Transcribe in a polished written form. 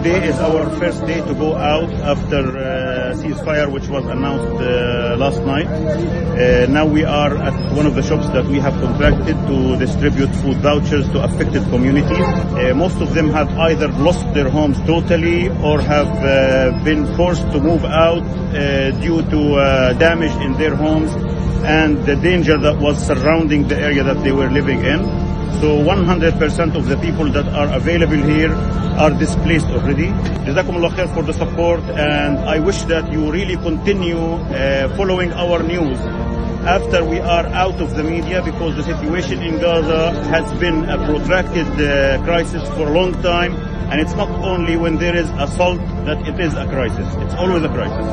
Today is our first day to go out after ceasefire, which was announced last night. Now we are at one of the shops that we have contracted to distribute food vouchers to affected communities. Most of them have either lost their homes totally or have been forced to move out due to damage in their homes and the danger that was surrounding the area that they were living in. So 100% of the people that are available here are displaced already. Jazakumullah khair for the support, and I wish that you really continue following our news after we are out of the media, because the situation in Gaza has been a protracted crisis for a long time, and it's not only when there is assault that it is a crisis. It's always a crisis.